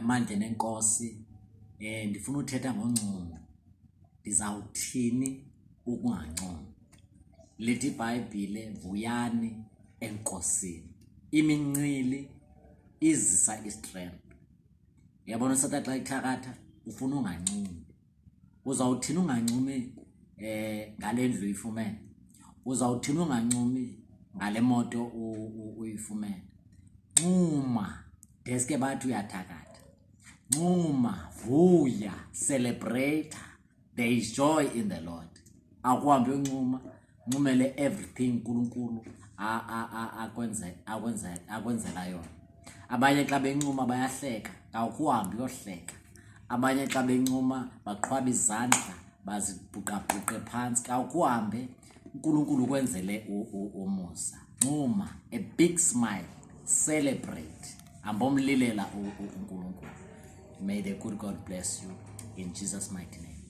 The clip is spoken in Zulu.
emandleni enkosi ndifuna uthetha ngoncumo. Ndizawuthini ukungancumi? Lithi iBhayibhile vuyani enkosini, imincili izisa istrength. Uyabona uSathane xa ithakatha ufuna ungancumi. Uzawuthini ungancumi ngale ndlu uyifumene? Uzawuthini ungancumi ngale moto uyifumene? Ncuma, deske bathi uyathakatha. Ncuma, vuya, celebrate. There is joy in the Lord. Akuhambe uncuma, ncumele everything uNkulunkulu akwenzela yona. Abanye xa bencuma bayahleka, awukuhambi uyohleka. Abanye xa bencuma baqhwaba izandla, bazibhuqabhuqe phantsi. Awukuhambe uNkulunkulu kwenzele umusa. Ncuma, a big smile, celebrate. Ambomlilela uNkulunkulu. May the good God bless you in Jesus' mighty name.